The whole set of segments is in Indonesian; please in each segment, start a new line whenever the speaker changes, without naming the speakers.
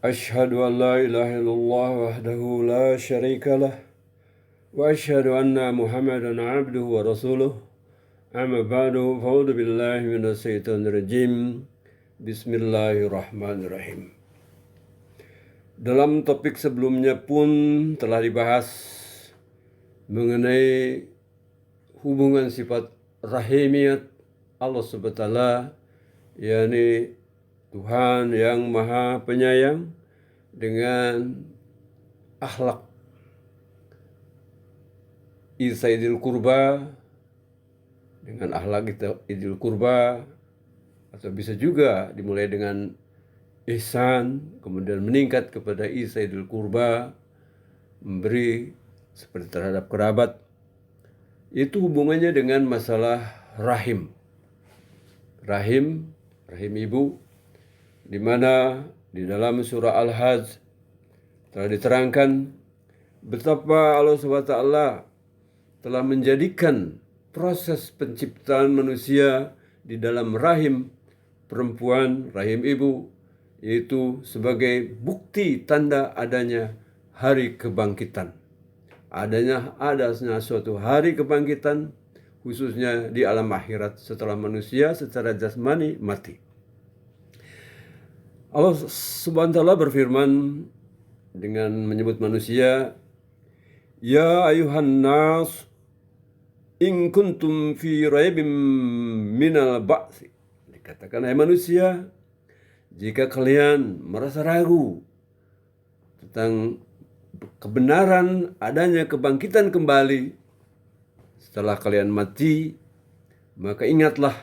أشهد أن لا إله إلا الله وحده لا شريك له وأشهد أن محمدا عبده ورسوله أما بعد فأعوذ بالله من الشيطان الرجيم بسم الله الرحمن الرحيم. Dalam topik sebelumnya pun telah dibahas mengenai hubungan sifat rahimiyat Allah SWT, yakni Tuhan yang maha penyayang dengan akhlak Idul Qurba, dengan akhlak Idul Qurba, atau bisa juga dimulai dengan ihsan, kemudian meningkat kepada Idul Qurba, memberi seperti terhadap kerabat. Itu hubungannya dengan masalah rahim ibu, di mana di dalam surah Al-Hajj telah diterangkan betapa Allah SWT telah menjadikan proses penciptaan manusia di dalam rahim perempuan, rahim ibu, yaitu sebagai bukti tanda adanya hari kebangkitan. Adanya suatu hari kebangkitan, khususnya di alam akhirat setelah manusia secara jasmani mati. Allah Subhanahu wa ta'ala berfirman dengan menyebut manusia, Ya ayuhan nas in kuntum fi raibim minal ba'si. Dikatakan, hai manusia, jika kalian merasa ragu tentang kebenaran adanya kebangkitan kembali setelah kalian mati, maka ingatlah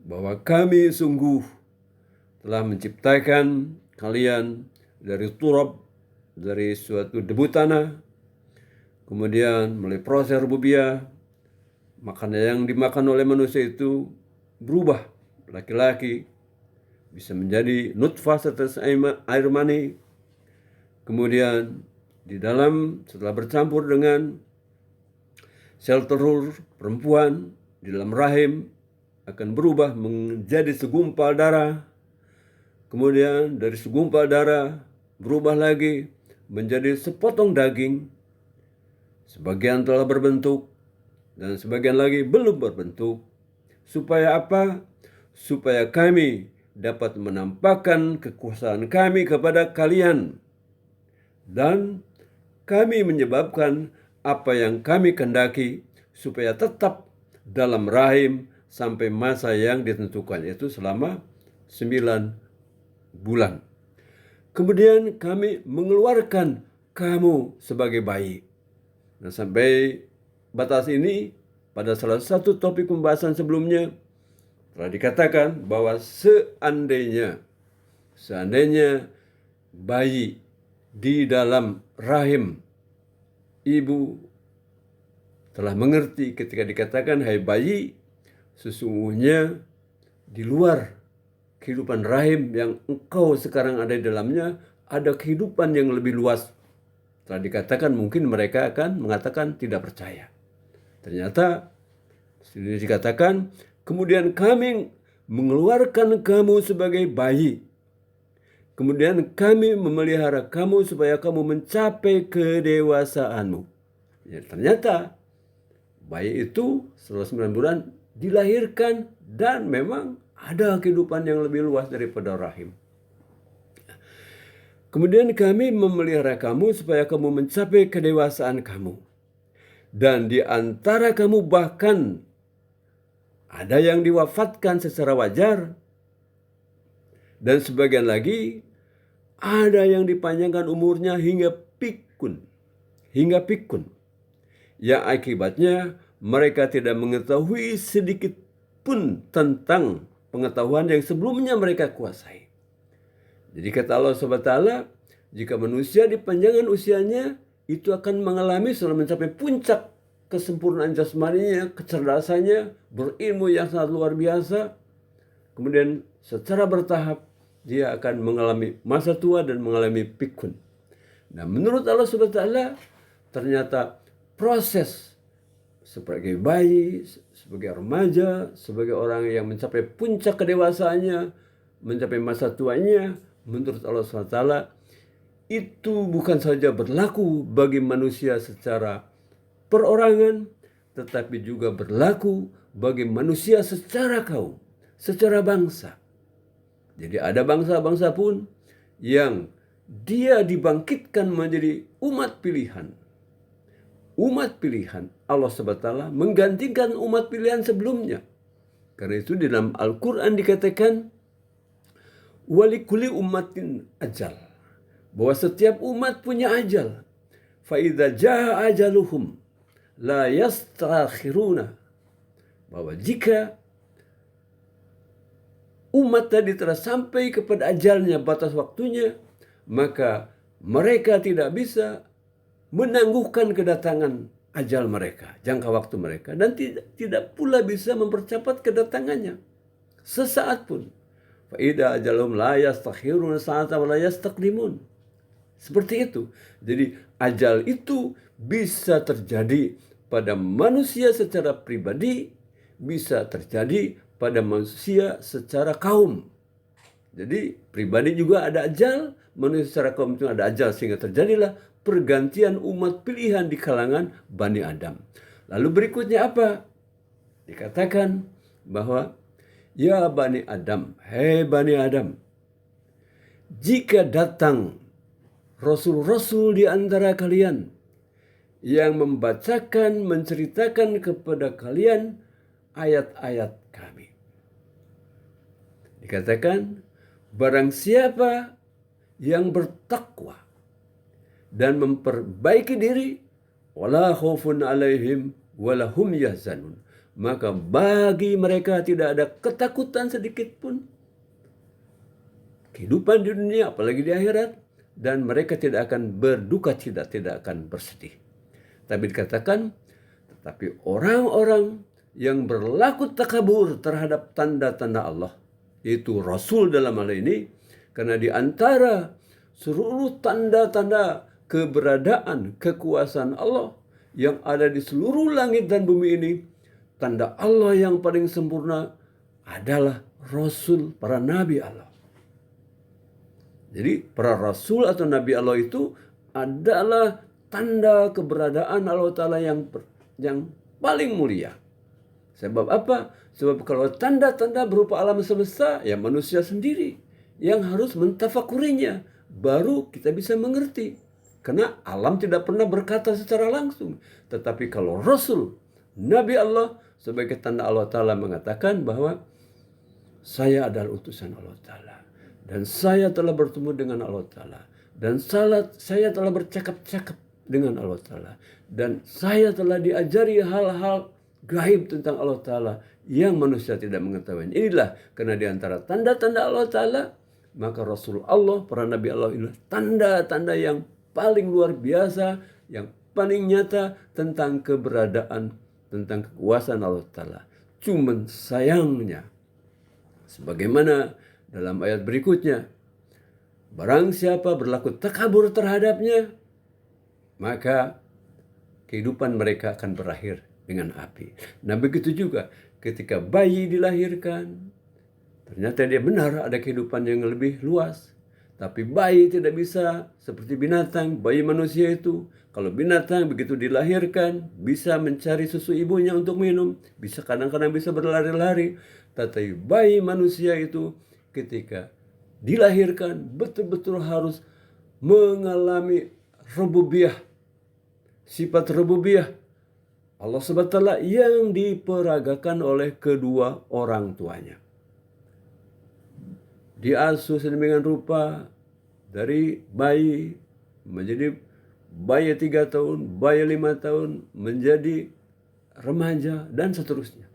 bahwa kami sungguh telah menciptakan kalian dari turab, dari suatu debu tanah, kemudian melalui proses rububiyah, makanan yang dimakan oleh manusia itu berubah. Laki-laki bisa menjadi nutfah setetes air mani, kemudian di dalam setelah bercampur dengan sel telur perempuan di dalam rahim akan berubah menjadi segumpal darah. Kemudian dari segumpal darah berubah lagi menjadi sepotong daging. Sebagian telah berbentuk dan sebagian lagi belum berbentuk. Supaya apa? Supaya kami dapat menampakkan kekuasaan kami kepada kalian. Dan kami menyebabkan apa yang kami kehendaki supaya tetap dalam rahim sampai masa yang ditentukan, yaitu selama 9 bulan. Kemudian kami mengeluarkan kamu sebagai bayi. Nah, sampai batas ini pada salah satu topik pembahasan sebelumnya telah dikatakan bahwa seandainya bayi di dalam rahim ibu telah mengerti ketika dikatakan, hai bayi, sesungguhnya di luar kehidupan rahim yang engkau sekarang ada di dalamnya, ada kehidupan yang lebih luas. Telah dikatakan mungkin mereka akan mengatakan tidak percaya. Ternyata sudah dikatakan, kemudian kami mengeluarkan kamu sebagai bayi. Kemudian kami memelihara kamu supaya kamu mencapai kedewasaanmu. Ya, ternyata bayi itu setelah 9 bulan dilahirkan dan memang ada kehidupan yang lebih luas daripada rahim. Kemudian kami memelihara kamu supaya kamu mencapai kedewasaan kamu. Dan di antara kamu bahkan ada yang diwafatkan secara wajar. Dan sebagian lagi ada yang dipanjangkan umurnya hingga pikun. Yang akibatnya mereka tidak mengetahui sedikit pun tentang pengetahuan yang sebelumnya mereka kuasai. Jadi kata Allah SWT, jika manusia dipanjangkan usianya, itu akan mengalami setelah mencapai puncak kesempurnaan jasmaninya, kecerdasannya, berilmu yang sangat luar biasa. Kemudian secara bertahap dia akan mengalami masa tua dan mengalami pikun. Nah, menurut Allah SWT ternyata proses sebagai bayi, sebagai remaja, sebagai orang yang mencapai puncak kedewasaannya, mencapai masa tuanya, menurut Allah SWT itu bukan saja berlaku bagi manusia secara perorangan, tetapi juga berlaku bagi manusia secara kaum, secara bangsa. Jadi ada bangsa-bangsa pun yang dia dibangkitkan menjadi umat pilihan. Umat pilihan Allah SWT menggantikan umat pilihan sebelumnya. Karena itu di dalam Al-Quran dikatakan walikuli ummatin ajal, bahwa setiap umat punya ajal. Fa idza jaa ajaluhum la yastakhiruna, bahwa jika umat tadi telah sampai kepada ajalnya, batas waktunya, maka mereka tidak bisa menangguhkan kedatangan ajal mereka, jangka waktu mereka, dan tidak pula bisa mempercepat kedatangannya sesaat pun. Fa idza ajalhum la yastakhiruna sa'atan wa la yastaqdimun. Seperti itu. Jadi ajal itu bisa terjadi pada manusia secara pribadi, bisa terjadi pada manusia secara kaum. Jadi pribadi juga ada ajal, manusia secara kaum itu ada ajal, sehingga terjadilah pergantian umat pilihan di kalangan Bani Adam. Lalu berikutnya apa? Dikatakan bahwa ya Bani Adam, hei Bani Adam, jika datang rasul-rasul di antara kalian yang membacakan, menceritakan kepada kalian ayat-ayat kami. Dikatakan, barang siapa yang bertakwa dan memperbaiki diri, wala khaufun alaihim wala hum yahzanun, maka bagi mereka tidak ada ketakutan sedikit pun kehidupan di dunia, apalagi di akhirat, dan mereka tidak akan berduka cita, tidak akan bersedih. Tapi dikatakan, tetapi orang-orang yang berlaku takabur terhadap tanda-tanda Allah, yaitu Rasul dalam hal ini, karena di antara seluruh tanda-tanda keberadaan, kekuasaan Allah yang ada di seluruh langit dan bumi ini, tanda Allah yang paling sempurna adalah Rasul, para Nabi Allah. Jadi para Rasul atau Nabi Allah itu adalah tanda keberadaan Allah Ta'ala yang paling mulia. Sebab apa? Sebab kalau tanda-tanda berupa alam semesta, ya manusia sendiri yang harus mentafakurinya, baru kita bisa mengerti. Karena alam tidak pernah berkata secara langsung. Tetapi kalau Rasul, Nabi Allah, sebagai tanda Allah Ta'ala mengatakan bahwa saya adalah utusan Allah Ta'ala, dan saya telah bertemu dengan Allah Ta'ala, dan saya telah bercakap-cakap dengan Allah Ta'ala, dan saya telah diajari hal-hal gaib tentang Allah Ta'ala yang manusia tidak mengetahui. Inilah karena di antara tanda-tanda Allah Ta'ala, maka Rasul Allah, para Nabi Allah, inilah tanda-tanda yang paling luar biasa, yang paling nyata tentang keberadaan, tentang kekuasaan Allah Ta'ala. Cuman sayangnya, sebagaimana dalam ayat berikutnya, barang siapa berlaku takabur terhadapnya, maka kehidupan mereka akan berakhir dengan api. Nah begitu juga ketika bayi dilahirkan, ternyata dia benar ada kehidupan yang lebih luas. Tapi bayi tidak bisa seperti binatang, bayi manusia itu. Kalau binatang begitu dilahirkan, bisa mencari susu ibunya untuk minum, bisa kadang-kadang bisa berlari-lari. Tetapi bayi manusia itu ketika dilahirkan betul-betul harus mengalami rububiyah, sifat rububiyah Allah SWT yang diperagakan oleh kedua orang tuanya. Diasuh sedemikian rupa dari bayi menjadi bayi 3 tahun, bayi 5 tahun, menjadi remaja dan seterusnya.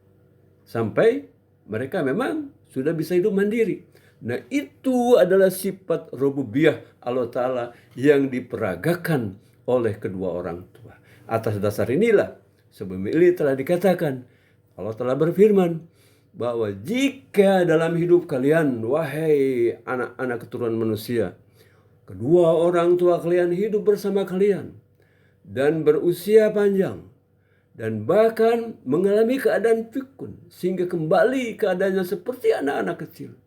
Sampai mereka memang sudah bisa hidup mandiri. Nah itu adalah sifat rububiyah Allah Ta'ala yang diperagakan oleh kedua orang tua. Atas dasar inilah sebelum ini telah dikatakan, Allah telah berfirman bahwa jika dalam hidup kalian, wahai anak-anak keturunan manusia, kedua orang tua kalian hidup bersama kalian dan berusia panjang, dan bahkan mengalami keadaan pikun, sehingga kembali keadaannya seperti anak-anak kecil,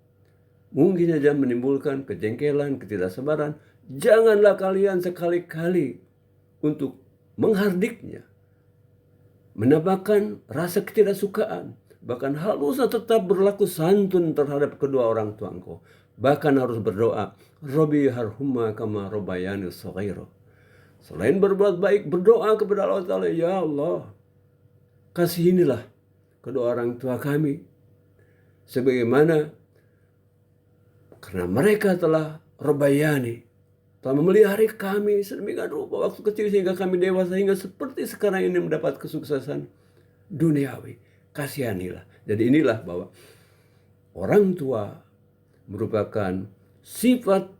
mungkin saja menimbulkan kejengkelan, ketidaksabaran. Janganlah kalian sekali-kali untuk menghardiknya, menampakkan rasa ketidaksukaan. Bahkan haruslah tetap berlaku santun terhadap kedua orang tua engkau. Bahkan harus berdoa, Rabbi harhumma kama rabbayani shaghira. Selain berbuat baik, berdoa kepada Allah Ta'ala, ya Allah, kasihinilah kedua orang tua kami sebagaimana karena mereka telah rabbayani, telah memelihara kami sedemikian rupa waktu kecil sehingga kami dewasa, hingga seperti sekarang ini mendapat kesuksesan duniawi. Kasihanilah. Jadi inilah bahwa orang tua merupakan sifat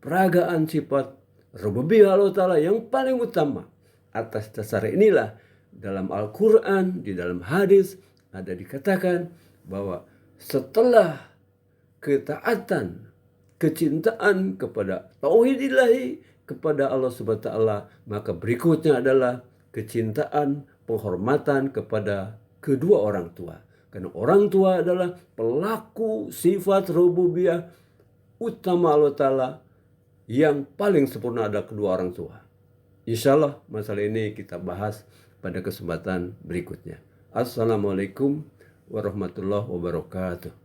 peragaan sifat rububiyah Allah Ta'ala yang paling utama. Atas dasar inilah dalam Al-Quran, di dalam hadis ada dikatakan bahwa setelah ketaatan, kecintaan kepada tauhid ilahi, kepada Allah Subhanahu wa Ta'ala, maka berikutnya adalah kecintaan, penghormatan kepada kedua orang tua. Karena orang tua adalah pelaku sifat rububiyah utama Allah Ta'ala yang paling sempurna adalah kedua orang tua. Insya Allah masalah ini kita bahas pada kesempatan berikutnya. Assalamualaikum warahmatullahi wabarakatuh.